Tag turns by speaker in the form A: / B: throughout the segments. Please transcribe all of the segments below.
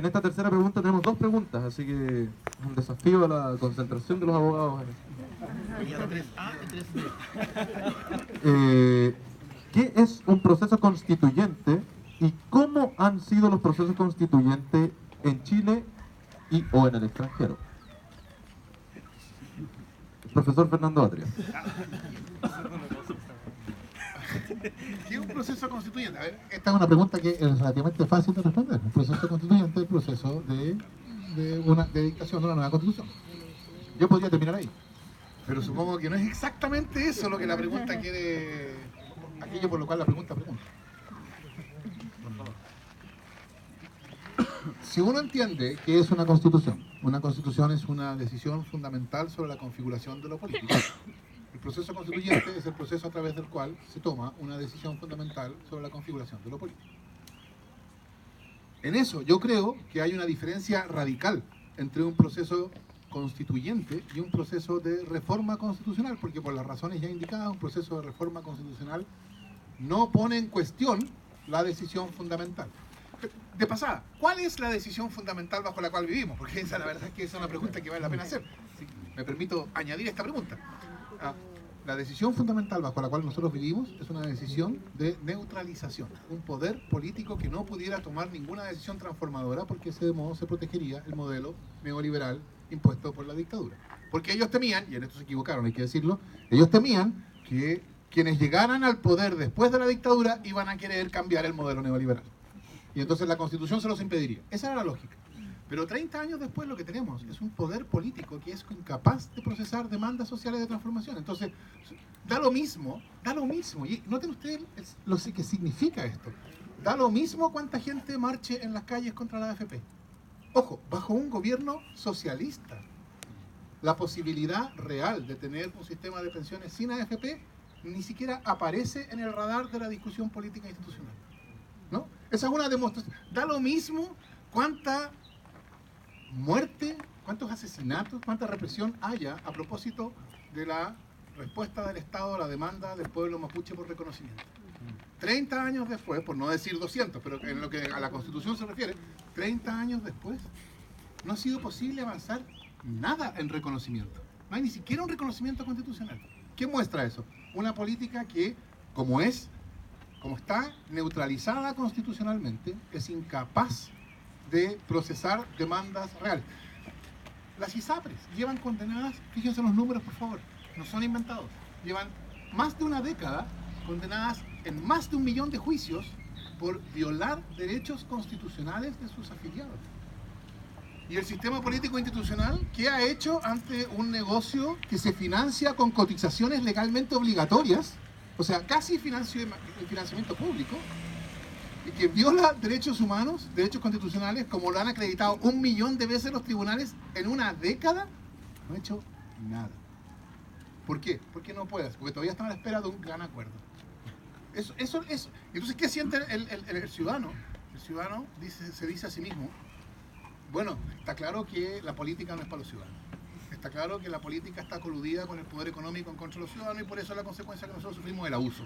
A: en esta tercera pregunta tenemos dos preguntas, así que es un desafío a la concentración de los abogados. ¿Qué es un proceso constituyente y cómo han sido los procesos constituyentes en Chile y o en el extranjero? Profesor Fernando Atria.
B: ¿Qué es un proceso constituyente? A ver, esta es una pregunta que es relativamente fácil de responder. Un proceso constituyente es el proceso de dictación de una nueva constitución. Yo podría terminar ahí, pero supongo que no es exactamente eso lo que la pregunta quiere, aquello por lo cual la pregunta. Si uno entiende qué es una constitución es una decisión fundamental sobre la configuración de lo político. El proceso constituyente es el proceso a través del cual se toma una decisión fundamental sobre la configuración de lo político. En eso yo creo que hay una diferencia radical entre un proceso constituyente y un proceso de reforma constitucional, porque por las razones ya indicadas, un proceso de reforma constitucional no pone en cuestión la decisión fundamental. De pasada, ¿cuál es la decisión fundamental bajo la cual vivimos? Porque esa, la verdad es que esa es una pregunta que vale la pena hacer. Si me permito añadir esta pregunta. La decisión fundamental bajo la cual nosotros vivimos es una decisión de neutralización. Un poder político que no pudiera tomar ninguna decisión transformadora porque de ese modo se protegería el modelo neoliberal impuesto por la dictadura. Porque ellos temían, y en esto se equivocaron, hay que decirlo, ellos temían que quienes llegaran al poder después de la dictadura iban a querer cambiar el modelo neoliberal. Y entonces la Constitución se los impediría. Esa era la lógica. Pero 30 años después lo que tenemos es un poder político que es incapaz de procesar demandas sociales de transformación. Entonces, da lo mismo. Y noten ustedes lo que significa esto. Da lo mismo cuánta gente marche en las calles contra la AFP. Ojo, bajo un gobierno socialista, la posibilidad real de tener un sistema de pensiones sin AFP ni siquiera aparece en el radar de la discusión política institucional. ¿No? Esa es una demostración. Da lo mismo cuánta muerte, cuántos asesinatos, cuánta represión haya a propósito de la respuesta del Estado a la demanda del pueblo mapuche por reconocimiento. 30 años después, por no decir 200, pero en lo que a la Constitución se refiere, 30 años después, no ha sido posible avanzar nada en reconocimiento. No hay ni siquiera un reconocimiento constitucional. ¿Qué muestra eso? Una política que, como está neutralizada constitucionalmente, es incapaz de procesar demandas reales. Las ISAPRES llevan condenadas, fíjense los números por favor, no son inventados, llevan más de una década condenadas en más de 1 millón de juicios por violar derechos constitucionales de sus afiliados. Y el sistema político institucional, ¿qué ha hecho ante un negocio que se financia con cotizaciones legalmente obligatorias? O sea, casi financiamiento público, y que viola derechos humanos, derechos constitucionales, como lo han acreditado 1 millón de veces los tribunales en una década. No ha hecho nada. ¿Por qué? Porque no puedes, porque todavía están a la espera de un gran acuerdo. Eso. Entonces, ¿qué siente el ciudadano? El ciudadano se dice a sí mismo, bueno, está claro que la política no es para los ciudadanos. Está claro que la política está coludida con el poder económico en contra de los ciudadanos y por eso la consecuencia que nosotros sufrimos es el abuso.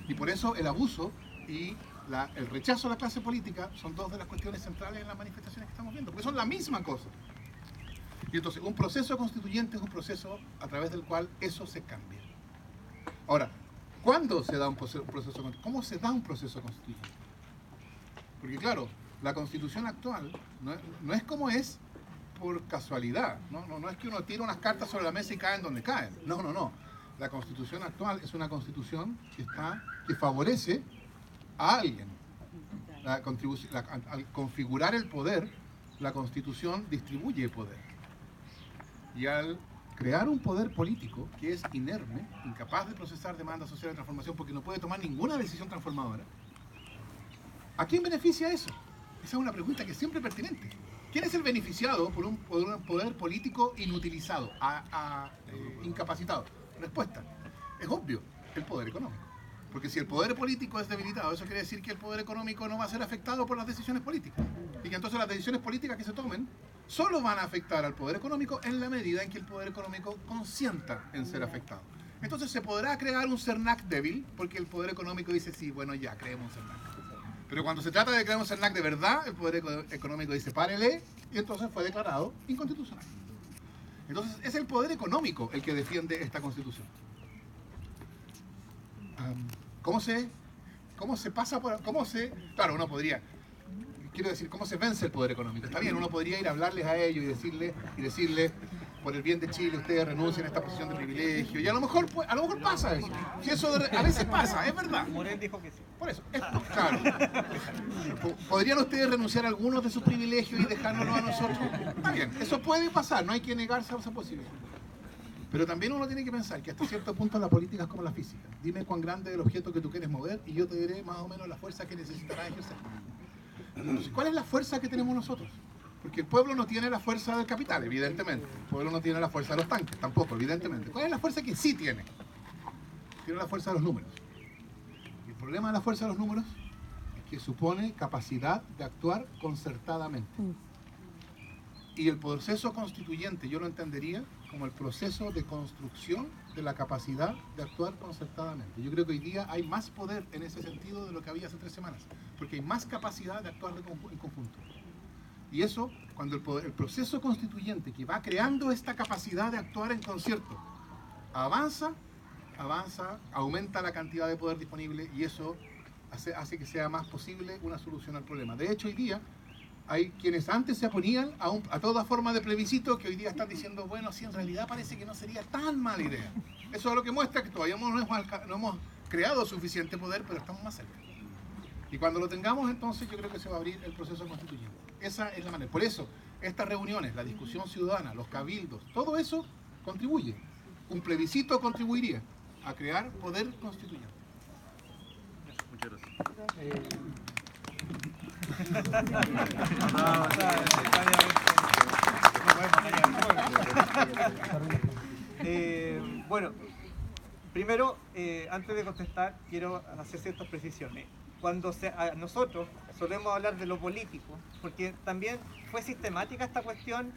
B: Y por eso el abuso y el rechazo a la clase política son dos de las cuestiones centrales en las manifestaciones que estamos viendo, porque son la misma cosa. Y entonces un proceso constituyente es un proceso a través del cual eso se cambia. Ahora, ¿cuándo se da un proceso constituyente? ¿Cómo se da un proceso constituyente? Porque claro, la Constitución actual no es como es por casualidad, no es que uno tira unas cartas sobre la mesa y caen donde caen. No. La Constitución actual es una Constitución que favorece a alguien. Al configurar el poder, la Constitución distribuye el poder. Y al crear un poder político que es inerme, incapaz de procesar demandas sociales de transformación porque no puede tomar ninguna decisión transformadora, ¿a quién beneficia eso? Esa es una pregunta que es siempre pertinente. ¿Quién es el beneficiado por un poder político inutilizado, incapacitado? Respuesta. Es obvio, el poder económico. Porque si el poder político es debilitado, eso quiere decir que el poder económico no va a ser afectado por las decisiones políticas. Y que entonces las decisiones políticas que se tomen solo van a afectar al poder económico en la medida en que el poder económico consienta en ser afectado. Entonces se podrá crear un CERNAC débil, porque el poder económico dice, sí, bueno, ya, creemos un CERNAC. Pero cuando se trata de crear un CERNAC de verdad, el Poder Económico dice párele, y entonces fue declarado inconstitucional. Entonces es el poder económico el que defiende esta Constitución. ¿Cómo se pasa por... Claro, uno podría... Quiero decir, ¿cómo se vence el poder económico? Está bien, uno podría ir a hablarles a ellos y decirles, por el bien de Chile, ustedes renuncien a esta posición de privilegio. Y a lo mejor pasa eso. Si eso a veces pasa, es verdad.
C: Morel dijo que sí.
B: Por eso, claro. ¿Podrían ustedes renunciar a algunos de sus privilegios y dejárnoslo a nosotros? Está bien, eso puede pasar, no hay que negarse a esa posibilidad. Pero también uno tiene que pensar que hasta cierto punto la política es como la física. Dime cuán grande es el objeto que tú quieres mover y yo te diré más o menos la fuerza que necesitarás ejercer. Entonces, ¿cuál es la fuerza que tenemos nosotros? Porque el pueblo no tiene la fuerza del capital, evidentemente. El pueblo no tiene la fuerza de los tanques, tampoco, evidentemente. ¿Cuál es la fuerza que sí tiene? Tiene la fuerza de los números. Y el problema de la fuerza de los números es que supone capacidad de actuar concertadamente. Y el proceso constituyente yo lo entendería como el proceso de construcción de la capacidad de actuar concertadamente. Yo creo que hoy día hay más poder en ese sentido de lo que había hace 3 semanas, porque hay más capacidad de actuar en conjunto. Y eso, cuando el proceso constituyente que va creando esta capacidad de actuar en concierto avanza, aumenta la cantidad de poder disponible y eso hace que sea más posible una solución al problema. De hecho, hoy día hay quienes antes se oponían a toda forma de plebiscito que hoy día están diciendo, bueno, sí, en realidad parece que no sería tan mala idea. Eso es lo que muestra que todavía no hemos creado suficiente poder, pero estamos más cerca. Y cuando lo tengamos, entonces yo creo que se va a abrir el proceso constituyente. Esa es la manera. Por eso, estas reuniones, la discusión ciudadana, los cabildos, todo eso contribuye. Un plebiscito contribuiría a crear poder constituyente.
D: Muchas gracias.
C: Bueno, primero, antes de contestar, quiero hacer ciertas precisiones. Cuando nosotros solemos hablar de lo político, porque también fue sistemática esta cuestión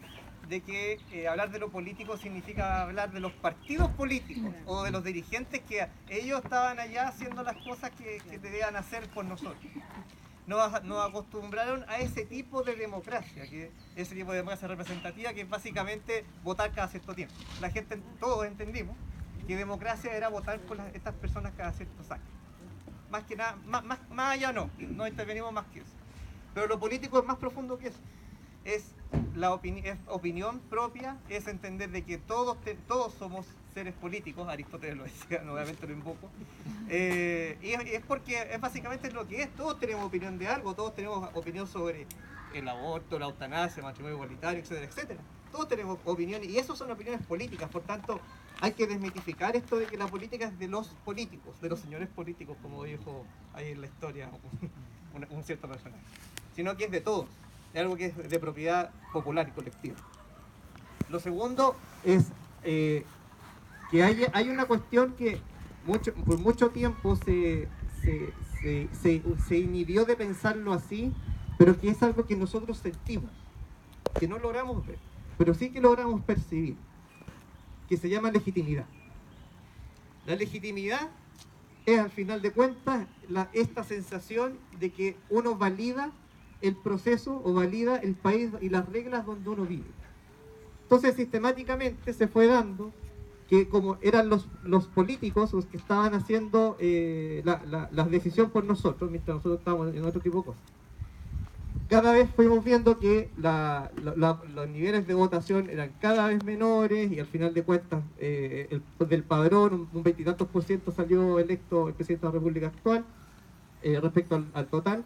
C: de que hablar de lo político significa hablar de los partidos políticos o de los dirigentes que ellos estaban allá haciendo las cosas que debían hacer por nosotros. Nos acostumbraron a ese tipo de democracia, ese tipo de democracia representativa, que es básicamente votar cada cierto tiempo. La gente, todos entendimos que democracia era votar por estas personas cada ciertos años. Más que nada, más allá no intervenimos más que eso. Pero lo político es más profundo que eso. Es opinión propia, es entender de que todos somos seres políticos. Aristóteles lo decía, nuevamente lo invoco. Y es porque es básicamente lo que es. Todos tenemos opinión de algo, todos tenemos opinión sobre el aborto, la eutanasia, el matrimonio igualitario, etcétera, etcétera. Todos tenemos opiniones y eso son opiniones políticas. Por tanto, hay que desmitificar esto de que la política es de los políticos, de los señores políticos, como dijo ahí en la historia un cierto personaje, sino que es de todos. Es algo que es de propiedad popular y colectiva. Lo segundo es que hay una cuestión que por mucho tiempo se inhibió de pensarlo así, pero que es algo que nosotros sentimos, que no logramos ver, pero sí que logramos percibir, que se llama legitimidad. La legitimidad es, al final de cuentas, esta sensación de que uno valida el proceso o valida el país y las reglas donde uno vive. Entonces, sistemáticamente se fue dando que como eran los políticos los que estaban haciendo la decisión por nosotros, mientras nosotros estábamos en otro tipo de cosas, cada vez fuimos viendo que los niveles de votación eran cada vez menores y al final de cuentas del padrón un 20 y tantos % salió electo el presidente de la República actual respecto al total.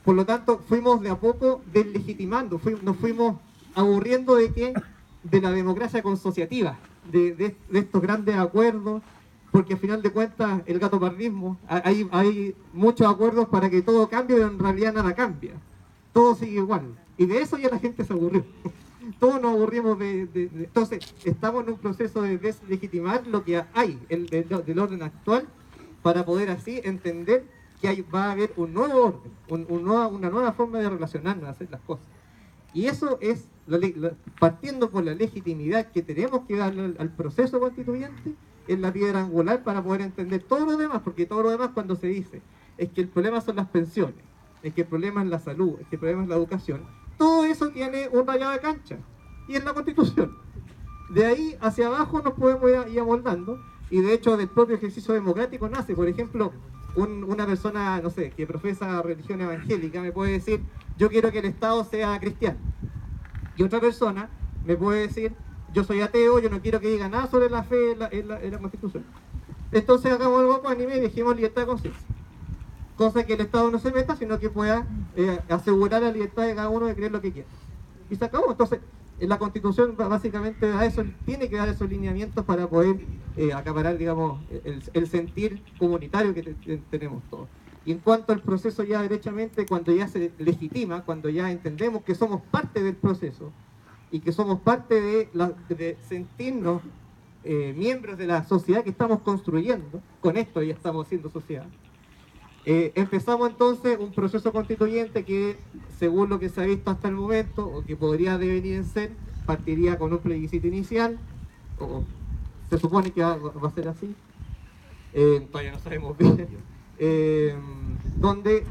C: Por lo tanto, fuimos de a poco deslegitimando, nos fuimos aburriendo de la democracia consociativa, de estos grandes acuerdos, porque al final de cuentas el gatopardismo, hay muchos acuerdos para que todo cambie, pero en realidad nada cambia, todo sigue igual, y de eso ya la gente se aburrió. Todos nos aburrimos entonces estamos en un proceso de deslegitimar lo que hay del orden actual, para poder así entender que va a haber un nuevo orden, una nueva forma de relacionarnos, de hacer las cosas. Y eso es, partiendo por la legitimidad que tenemos que darle al proceso constituyente, es la piedra angular para poder entender todo lo demás, porque todo lo demás, cuando se dice es que el problema son las pensiones, es que el problema es la salud, es que el problema es la educación. Todo eso tiene un rayado de cancha, y es la Constitución. De ahí hacia abajo nos podemos ir amoldando, y de hecho del propio ejercicio democrático nace, por ejemplo, una persona, no sé, que profesa religión evangélica me puede decir, yo quiero que el Estado sea cristiano. Y otra persona me puede decir, yo soy ateo, yo no quiero que diga nada sobre la fe en la Constitución. Entonces hagamos algo ecuánime y dejemos libertad de conciencia. Cosa que el Estado no se meta, sino que pueda asegurar la libertad de cada uno de creer lo que quiera. Y se acabó. Entonces, la Constitución básicamente da eso, tiene que dar esos lineamientos para poder acaparar, digamos, el sentir comunitario que tenemos todos. Y en cuanto al proceso ya derechamente, cuando ya se legitima, cuando ya entendemos que somos parte del proceso y que somos parte de sentirnos miembros de la sociedad que estamos construyendo, con esto ya estamos haciendo sociedad, empezamos entonces un proceso constituyente que, según lo que se ha visto hasta el momento, o que podría devenir en ser, partiría con un plebiscito inicial, o se supone que va a ser así, todavía no sabemos bien, donde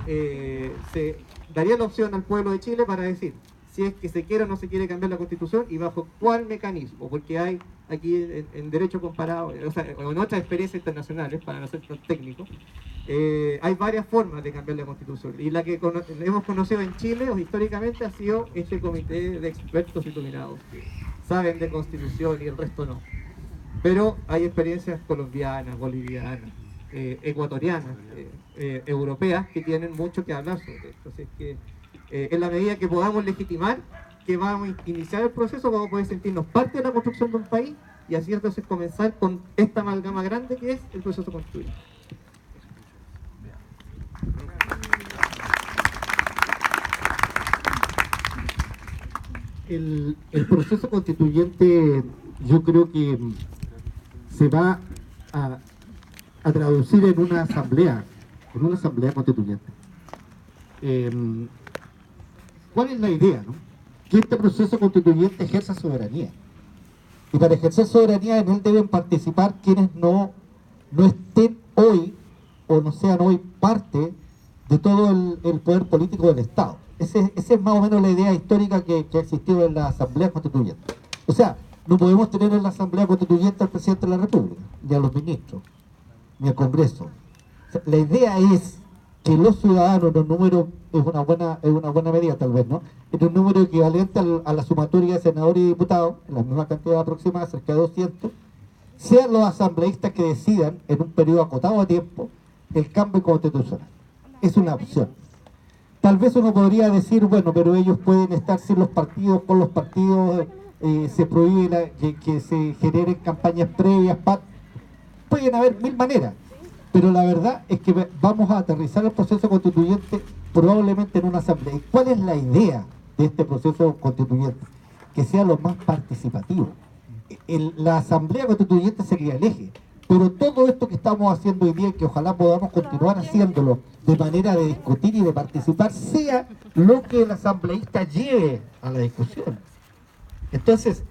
C: se daría la opción al pueblo de Chile para decir si es que se quiere o no se quiere cambiar la Constitución y bajo cuál mecanismo, porque hay aquí en derecho comparado, o sea, en otras experiencias internacionales, para no ser tan técnico, hay varias formas de cambiar la Constitución, y la que hemos conocido en Chile o históricamente ha sido este comité de expertos iluminados que saben de Constitución y el resto no. Pero hay experiencias colombianas, bolivianas, ecuatorianas, europeas, que tienen mucho que hablar sobre esto. Así que en la medida que podamos legitimar que vamos a iniciar el proceso, vamos a poder sentirnos parte de la construcción de un país, y así entonces comenzar con esta amalgama grande que es el proceso constituyente.
E: El proceso constituyente, yo creo que se va a traducir en una asamblea constituyente. ¿Cuál es la idea, no? Que este proceso constituyente ejerza soberanía. Y para ejercer soberanía en él deben participar quienes no estén hoy o no sean hoy parte de todo el poder político del Estado. Esa es más o menos la idea histórica que ha existido en la Asamblea Constituyente. O sea, no podemos tener en la Asamblea Constituyente al Presidente de la República, ni a los ministros, ni al Congreso. O sea, la idea es que los ciudadanos, los números, es una buena medida tal vez, ¿no? Es un número equivalente a la sumatoria de senadores y diputados, en la misma cantidad aproximada, cerca de 200, sean los asambleístas que decidan, en un periodo acotado de tiempo, el cambio constitucional. Es una opción. Tal vez uno podría decir, bueno, pero ellos pueden estar sin los partidos, con los partidos, se prohíbe que se generen campañas previas, pueden haber mil maneras. Pero la verdad es que vamos a aterrizar el proceso constituyente probablemente en una asamblea. ¿Y cuál es la idea de este proceso constituyente? Que sea lo más participativo. La asamblea constituyente sería el eje, pero todo esto que estamos haciendo hoy día, y que ojalá podamos continuar haciéndolo de manera de discutir y de participar, sea lo que el asambleísta lleve a la discusión. Entonces,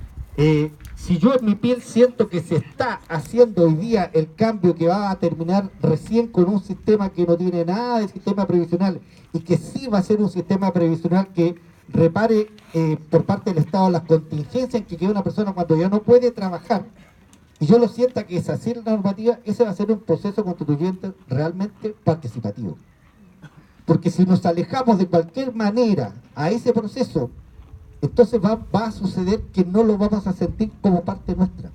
E: si yo en mi piel siento que se está haciendo hoy día el cambio que va a terminar recién con un sistema que no tiene nada de sistema previsional, y que sí va a ser un sistema previsional que repare por parte del Estado las contingencias en que queda una persona cuando ya no puede trabajar, y yo lo sienta que es así la normativa, ese va a ser un proceso constituyente realmente participativo. Porque si nos alejamos de cualquier manera a ese proceso, entonces va a suceder que no lo vamos a sentir como parte nuestra.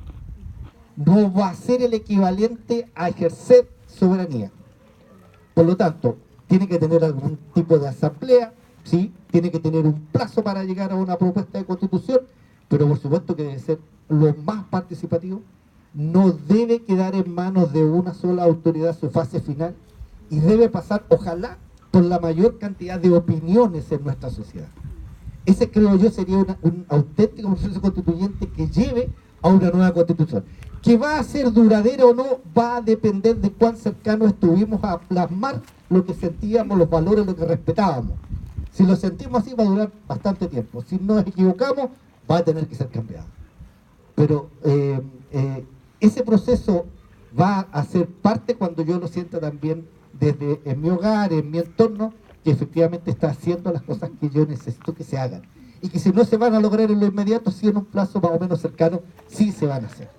E: No va a ser el equivalente a ejercer soberanía. Por lo tanto, tiene que tener algún tipo de asamblea, ¿sí? Tiene que tener un plazo para llegar a una propuesta de constitución, pero por supuesto que debe ser lo más participativo. No debe quedar en manos de una sola autoridad su fase final, y debe pasar, ojalá, por la mayor cantidad de opiniones en nuestra sociedad. Ese, creo yo, sería un auténtico proceso constituyente que lleve a una nueva constitución. Que va a ser duradera o no, va a depender de cuán cercanos estuvimos a plasmar lo que sentíamos, los valores, lo que respetábamos. Si lo sentimos así, va a durar bastante tiempo. Si nos equivocamos, va a tener que ser cambiado. Pero ese proceso va a ser parte, cuando yo lo sienta también, desde en mi hogar, en mi entorno, que efectivamente está haciendo las cosas que yo necesito que se hagan. Y que si no se van a lograr en lo inmediato, sí en un plazo más o menos cercano, sí se van a hacer.